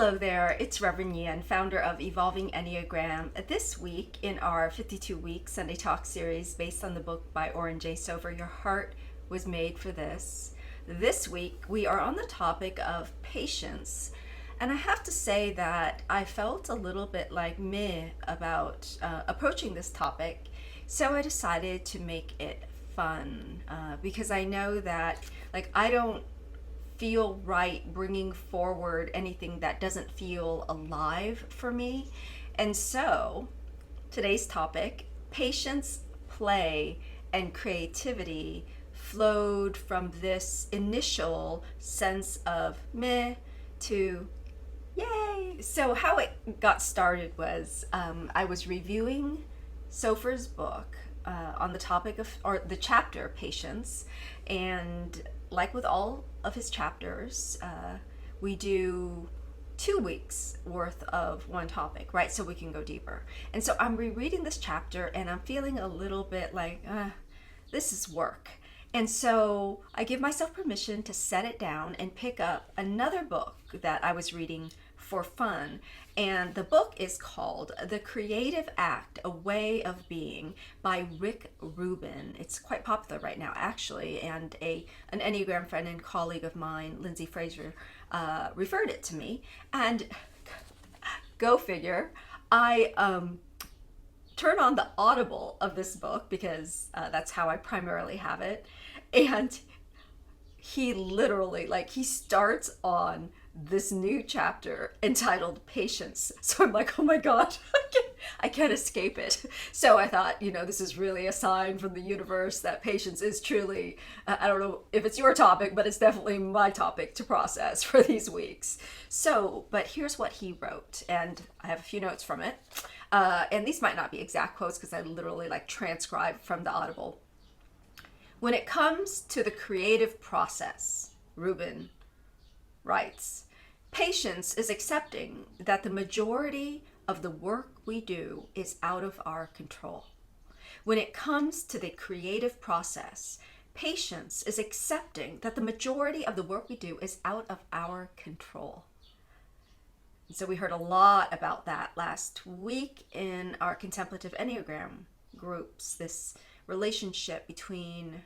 Hello there, it's Reverend Nhien, founder of Evolving Enneagram. This week in our 52-week Sunday Talk series based on the book by Oren Sofer, Your Heart Was Made for This. This week we are on the topic of patience. And I have to say that I felt a little bit like meh about approaching this topic. So I decided to make it fun because I know that I don't feel right bringing forward anything that doesn't feel alive for me. And so today's topic, patience, play, and creativity, flowed from this initial sense of meh to yay. So how it got started was I was reviewing Sofer's book on the topic of, or the chapter, patience, and like with all of his chapters, we do 2 weeks worth of one topic, right? So we can go deeper. And so I'm rereading this chapter and I'm feeling a little bit like, this is work. And so I give myself permission to set it down and pick up another book that I was reading for fun. And the book is called The Creative Act, A Way of Being by Rubin. It's quite popular right now, actually. And an Enneagram friend and colleague of mine, Lindsay Fraser, referred it to me. And go figure, I turn on the Audible of this book because that's how I primarily have it. And he literally, he starts on this new chapter entitled Patience. So I'm like, oh my God, I can't escape it. So I thought, this is really a sign from the universe that patience is truly, I don't know if it's your topic, but it's definitely my topic to process for these weeks. So, but here's what he wrote, and I have a few notes from it. And these might not be exact quotes because I literally transcribed from the Audible. When it comes to the creative process, Rubin writes, patience is accepting that the majority of the work we do is out of our control. When it comes to the creative process, patience is accepting that the majority of the work we do is out of our control. And so we heard a lot about that last week in our Contemplative Enneagram groups, this relationship between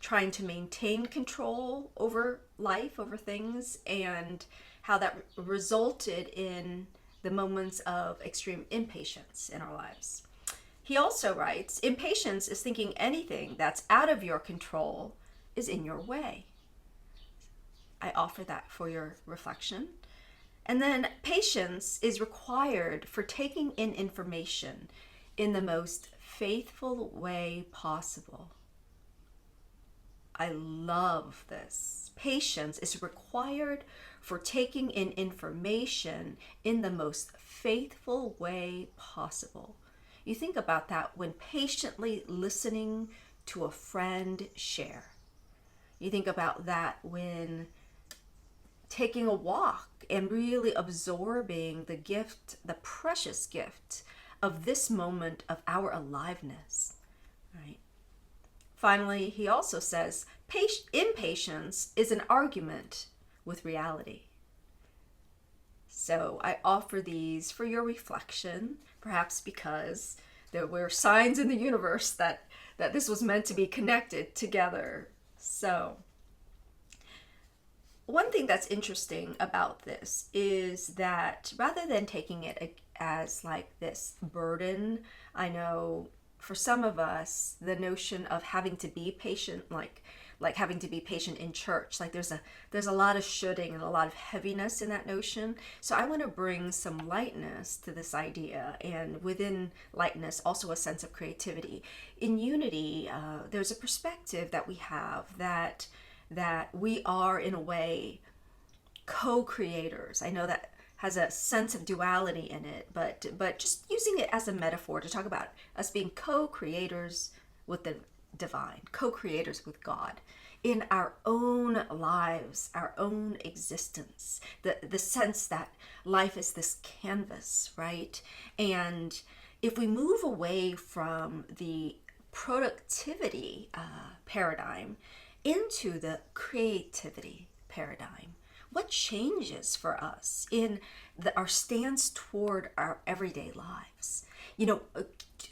trying to maintain control over life, over things, and how that resulted in the moments of extreme impatience in our lives. He also writes, impatience is thinking anything that's out of your control is in your way. I offer that for your reflection. And then patience is required for taking in information in the most faithful way possible. I love this. Patience is required for taking in information in the most faithful way possible. You think about that when patiently listening to a friend share. You think about that when taking a walk and really absorbing the gift, the precious gift of this moment of our aliveness, right? Finally, he also says, impatience is an argument with reality. So I offer these for your reflection, perhaps because there were signs in the universe that this was meant to be connected together. So one thing that's interesting about this is that rather than taking it as this burden, I know for some of us, the notion of having to be patient, like having to be patient in church, there's a lot of shoulding and a lot of heaviness in that notion. So I want to bring some lightness to this idea, and within lightness, also a sense of creativity. In unity, there's a perspective that we have that we are in a way co-creators. I know that has a sense of duality in it, but just using it as a metaphor to talk about us being co-creators with the divine, co-creators with God in our own lives, our own existence, the sense that life is this canvas, right? And if we move away from the productivity paradigm into the creativity paradigm, what changes for us in our stance toward our everyday lives?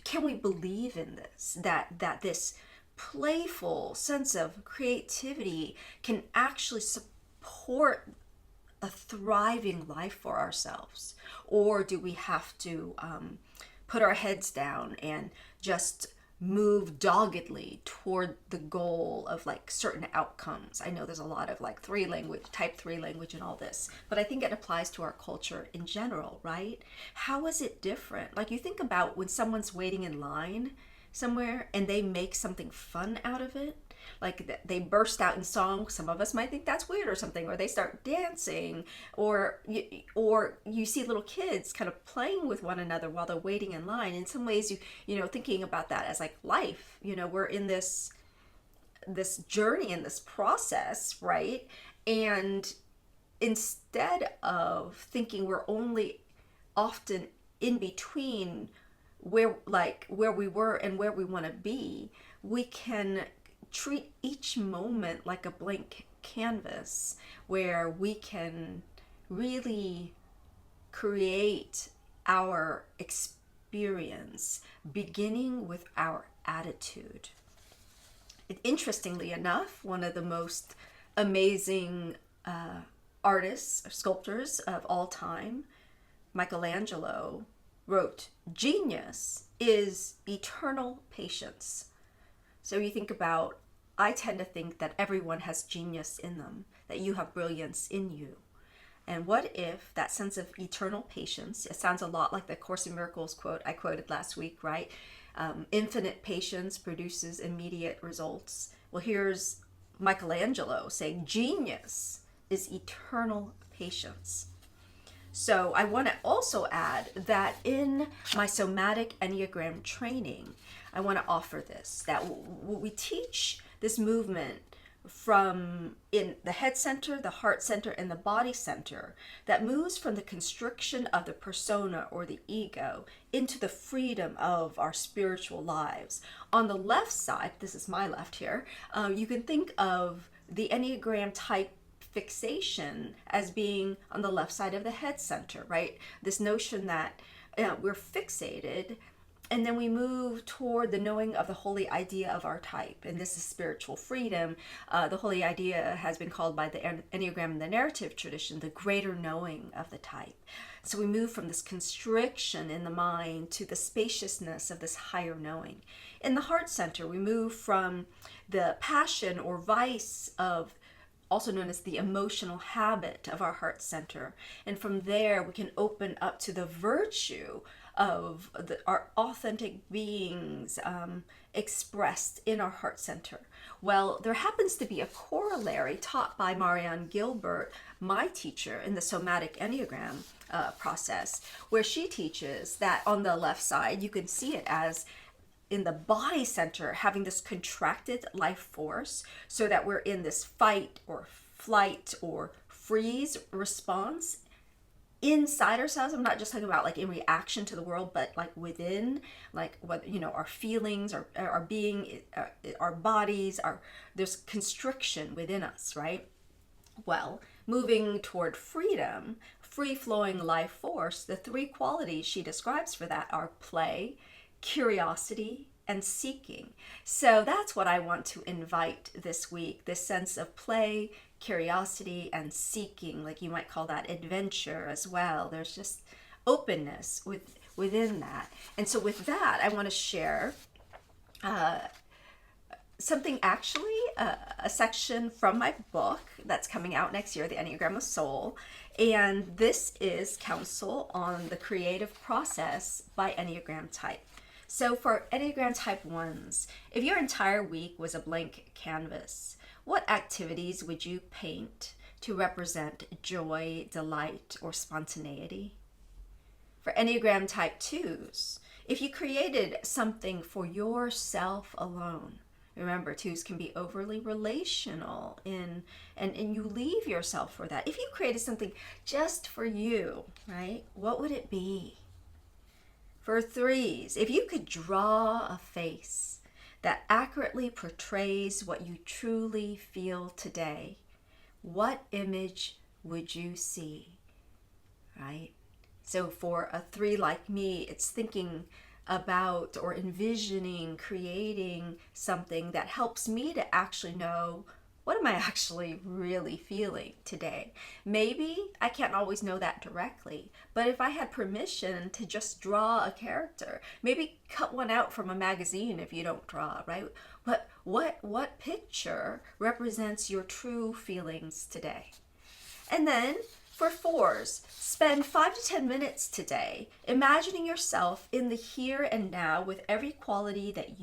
Can we believe in this, that this playful sense of creativity can actually support a thriving life for ourselves? Or do we have to put our heads down and just move doggedly toward the goal of like certain outcomes? I know there's a lot of like type 3 language and all this, but I think it applies to our culture in general, right? How is it different? Like, you think about when someone's waiting in line somewhere and they make something fun out of it, like they burst out in song. Some of us might think that's weird or something, or they start dancing, or you see little kids kind of playing with one another while they're waiting in line. In some ways, thinking about that as like life, we're in this journey, in this process, right? And instead of thinking we're only often in between where we were and where we want to be, we can treat each moment like a blank canvas where we can really create our experience, beginning with our attitude. Interestingly enough, one of the most amazing artists or sculptors of all time, Michelangelo, wrote, "Genius is eternal patience." So you think about, I tend to think that everyone has genius in them, that you have brilliance in you. And what if that sense of eternal patience, it sounds a lot like the Course in Miracles quote I quoted last week, right? Infinite patience produces immediate results. Well, here's Michelangelo saying genius is eternal patience. So I want to also add that in my Somatic Enneagram training, I want to offer this, that we teach this movement from in the head center, the heart center, and the body center, that moves from the constriction of the persona or the ego into the freedom of our spiritual lives. On the left side, this is my left here, you can think of the Enneagram Type fixation as being on the left side of the head center, right? This notion that we're fixated, and then we move toward the knowing of the holy idea of our type, and this is spiritual freedom. The holy idea has been called by the Enneagram and the narrative tradition the greater knowing of the type. So we move from this constriction in the mind to the spaciousness of this higher knowing. In the heart center, we move from the passion or vice of, also known as the emotional habit of our heart center. And from there, we can open up to the virtue of our authentic beings expressed in our heart center. Well, there happens to be a corollary taught by Marianne Gilbert, my teacher in the Somatic Enneagram process, where she teaches that on the left side, you can see it as in the body center, having this contracted life force, so that we're in this fight or flight or freeze response inside ourselves. I'm not just talking about like in reaction to the world, but like within, like what, our feelings, our being, our bodies, there's constriction within us, right? Well, moving toward freedom, free-flowing life force, the three qualities she describes for that are play, curiosity, and seeking. So that's what I want to invite this week, this sense of play, curiosity, and seeking. Like you might call that adventure as well. There's just openness within that. And so with that, I want to share something, actually a section from my book that's coming out next year, The Enneagram of Soul. And this is Counsel on the Creative Process by Enneagram Type. So for Enneagram Type 1s, if your entire week was a blank canvas, what activities would you paint to represent joy, delight, or spontaneity? For Enneagram Type 2s, if you created something for yourself alone, remember, 2s can be overly relational and you leave yourself for that. If you created something just for you, right, what would it be? For 3s, if you could draw a face that accurately portrays what you truly feel today, what image would you see, right? So for a 3 like me, it's thinking about or envisioning, creating something that helps me to actually know, what am I actually really feeling today? Maybe I can't always know that directly, but if I had permission to just draw a character, maybe cut one out from a magazine if you don't draw, right? But what picture represents your true feelings today? And then for 4s, spend 5 to 10 minutes today imagining yourself in the here and now with every quality that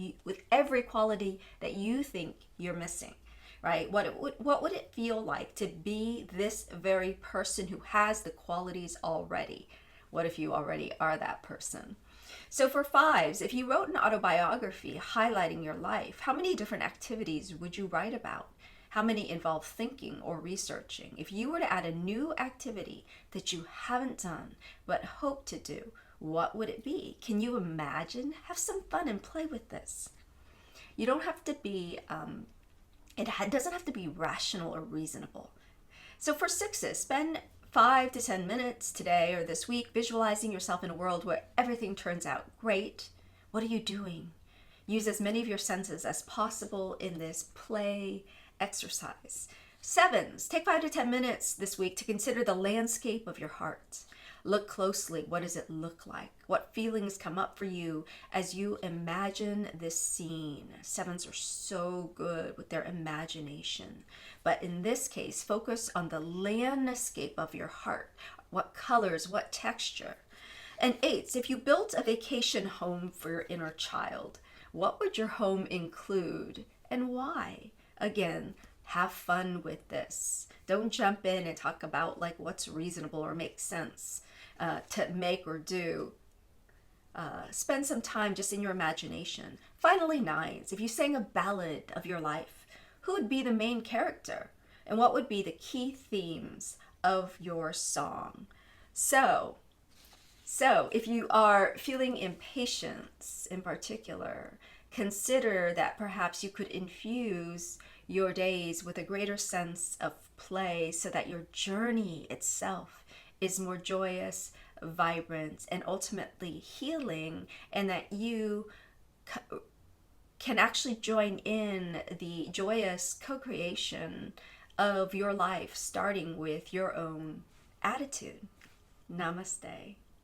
you think you're missing. Right? What would it feel like to be this very person who has the qualities already? What if you already are that person? So for 5s, if you wrote an autobiography highlighting your life, how many different activities would you write about? How many involve thinking or researching? If you were to add a new activity that you haven't done but hope to do, what would it be? Can you imagine? Have some fun and play with this. You don't have to be it doesn't have to be rational or reasonable. So for 6s, spend 5 to 10 minutes today or this week visualizing yourself in a world where everything turns out great. What are you doing? Use as many of your senses as possible in this play exercise. 7s, take 5 to 10 minutes this week to consider the landscape of your heart. Look closely. What does it look like? What feelings come up for you as you imagine this scene? 7s are so good with their imagination. But in this case, focus on the landscape of your heart. What colors, what texture? And 8s, if you built a vacation home for your inner child, what would your home include and why? Again, have fun with this. Don't jump in and talk about like what's reasonable or makes sense to make or do. Spend some time just in your imagination. Finally, 9s, if you sang a ballad of your life, who would be the main character? And what would be the key themes of your song? So if you are feeling impatience in particular, consider that perhaps you could infuse your days with a greater sense of play so that your journey itself is more joyous, vibrant, and ultimately healing, and that you can actually join in the joyous co-creation of your life, starting with your own attitude. Namaste.